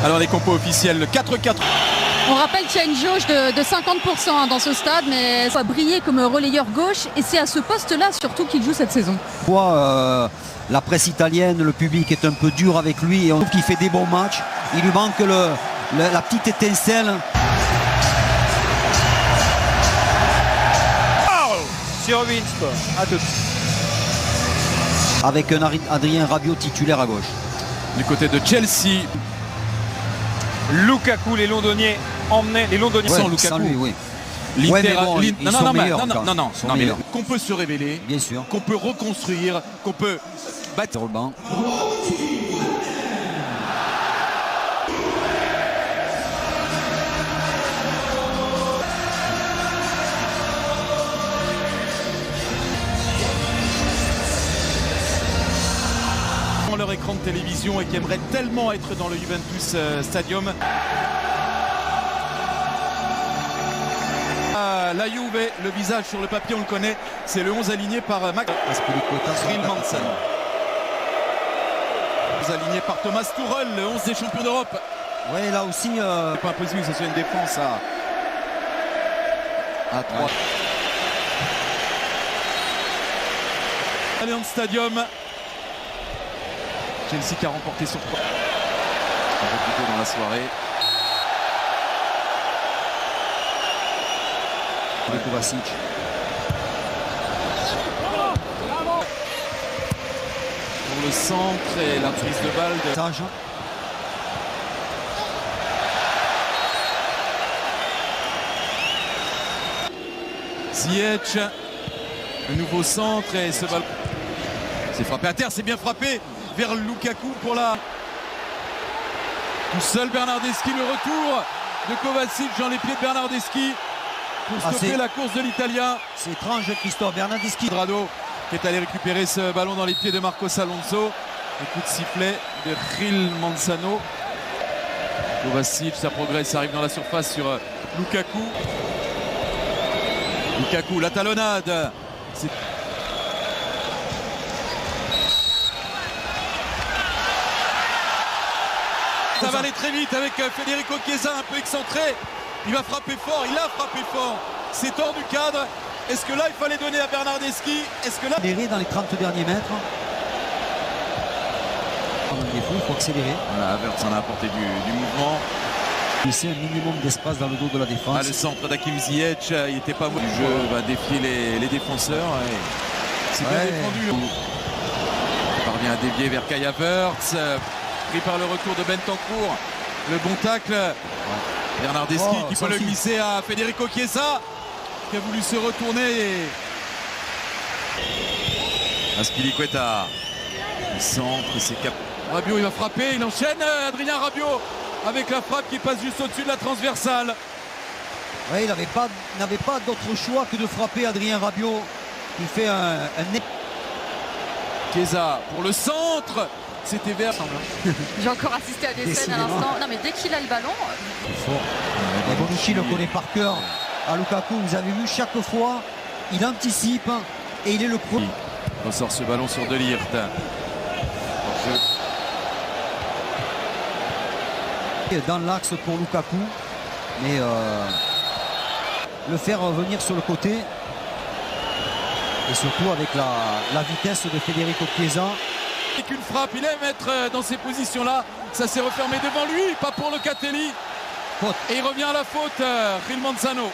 Alors les compos officiels, le 4-4. On rappelle qu'il y a une jauge de 50% dans ce stade, mais ça va briller comme relayeur gauche et c'est à ce poste-là surtout qu'il joue cette saison. La presse italienne, le public est un peu dur avec lui et on trouve qu'il fait des bons matchs. Il lui manque la petite étincelle. Sur Winsport, à tout. Avec un Adrien Rabiot titulaire à gauche. Du côté de Chelsea. Lukaku, les Londoniens emmenaient les Londoniens sans Lukaku. Sans lui, oui. Non, qu'on peut se révéler, bien sûr, qu'on peut reconstruire, qu'on peut battre sur le banc. leur écran de télévision et qui aimeraient tellement être dans le Juventus Stadium. La Juve, le visage sur le papier on le connaît, c'est le 11 aligné par Max Rilmanson. Aligné par Thomas Tuchel, le 11 des champions d'Europe. Ouais, là aussi c'est pas impossible, c'est une défense à 3. Ouais. Allianz Stadium. Chelsea qui a remporté son un peu plus tôt dans la soirée. Ouais. Kovacic. Pour le centre et la prise de balle de Sage. Ziyech, le nouveau centre et ce ballon. C'est frappé à terre, c'est bien frappé vers Lukaku pour la. Tout seul Bernardeschi, le retour de Kovacic dans les pieds de Bernardeschi pour stopper la course de l'Italien. C'est étrange, Christophe Bernardeschi. Drado qui est allé récupérer ce ballon dans les pieds de Marcos Alonso. Un coup de sifflet de Gil Manzano. Kovacic, ça progresse, ça arrive dans la surface sur Lukaku. Lukaku, la talonnade. Ça va aller très vite avec Federico Chiesa un peu excentré. Il va frapper fort, il a frappé fort. C'est hors du cadre. Est-ce que là il fallait donner à Bernardeschi? Est-ce que là. Accélérer dans les 30 derniers mètres. Il faut accélérer. Voilà, Havertz en a apporté du mouvement. Laisser un minimum d'espace dans le dos de la défense. Le centre d'Hakim Ziyech, il n'était pas mauvais. Le jeu va défier les défenseurs. C'est bien défendu. Il parvient à dévier vers Kai Havertz. Pris par le retour de Bentancur. Le bon tacle. Bernardeschi qui peut le glisser à Federico Chiesa qui a voulu se retourner. Azpilicueta. Le centre, c'est cap. Rabiot, il va frapper, il enchaîne. Adrien Rabiot avec la frappe qui passe juste au-dessus de la transversale. Ouais, il n'avait pas d'autre choix que de frapper Adrien Rabiot. Il fait un... Chiesa pour le centre. C'était vert. J'ai encore assisté à des scènes à l'instant. Non mais dès qu'il a le ballon. Et Bonucci le connaît par cœur. À Lukaku, vous avez vu chaque fois, il anticipe et il est le premier. On sort ce ballon sur De Ligt. Dans l'axe pour Lukaku, mais le faire venir sur le côté et surtout avec la vitesse de Federico Chiesa. Avec une frappe, il aime être dans ces positions-là. Ça s'est refermé devant lui, pas pour Locatelli. Faute. Et il revient à la faute, Gil Manzano.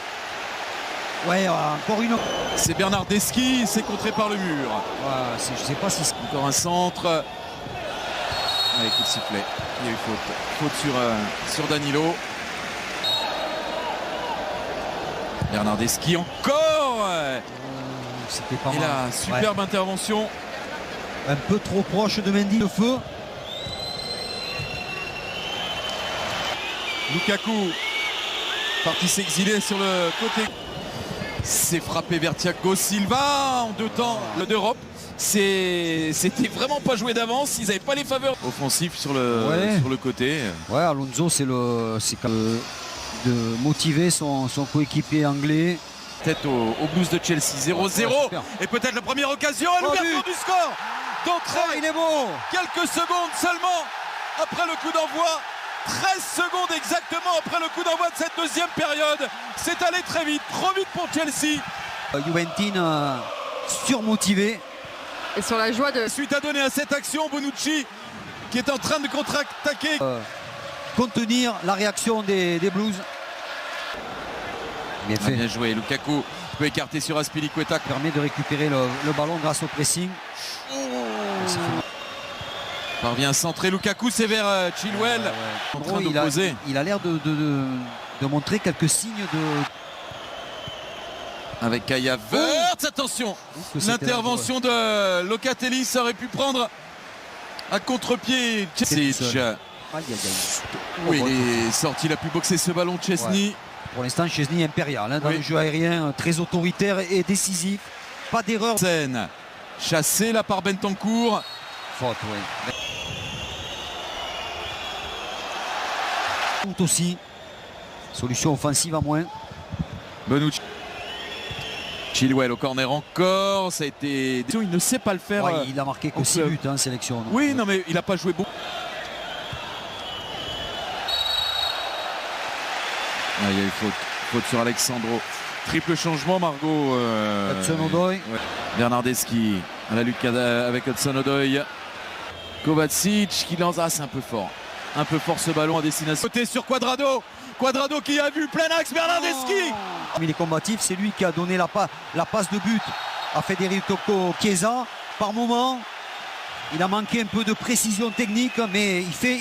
Ouais, encore une. C'est Bernardeschi, c'est contré par le mur. Ouais, je sais pas si c'est. Encore un centre. Allez, coup de sifflet. Il y a eu faute. Faute sur Danilo. Bernardeschi encore. C'était pas mal. Et là, superbe intervention. Un peu trop proche de Mendy, le feu. Lukaku parti s'exiler sur le côté. C'est frappé vers Thiago Silva en 2 temps d'Europe. C'était vraiment pas joué d'avance. Ils n'avaient pas les faveurs offensives sur le côté. Ouais, Alonso, c'est de motiver son coéquipier anglais. Tête au Blues de Chelsea. 0-0. Et peut-être la première occasion à l'ouverture du score. D'entrée. Il est beau. Quelques secondes seulement après le coup d'envoi. 13 secondes exactement après le coup d'envoi de cette deuxième période. C'est allé très vite, trop vite pour Chelsea. Juventus surmotivé. Et sur la joie de... Suite à donner à cette action, Bonucci qui est en train de contre-attaquer. Contenir la réaction des Blues. Bien fait. Bien joué, Lukaku peut écarter sur Azpilicueta. Permet de récupérer le ballon grâce au pressing. Parvient à centrer Lukaku, c'est vers Chilwell. En train d'opposer. Il a l'air de montrer quelques signes de... Avec Kai Havertz, attention, l'intervention de Locatelli, ça aurait pu prendre à contre-pied Chesney. Oui, il est sorti, il a pu boxer ce ballon Chesney. Ouais. Pour l'instant, Chesney impérial dans le jeu aérien, très autoritaire et décisif. Pas d'erreur. Scène chassé là par Bentancur. Faute, oui. Aussi. Solution offensive à moins. Bonucci. Chilwell au corner encore. Ça a été. Il ne sait pas le faire. Ouais, il a marqué que 6 buts en sélection. Donc. Oui, non, mais il n'a pas joué beaucoup. Ah, il y a eu faute sur Alexandro. Triple changement, Margot. Hudson-Odoi. Ouais. Bernardeschi à la lutte avec Hudson-Odoi. Kovacic qui lance. Ah, c'est un peu fort. Un peu fort ce ballon à destination. Côté sur Cuadrado. Cuadrado qui a vu plein axe. Bernardeschi. Il est combatif. C'est lui qui a donné la passe de but à Federico Chiesa. Par moment, il a manqué un peu de précision technique, mais il fait.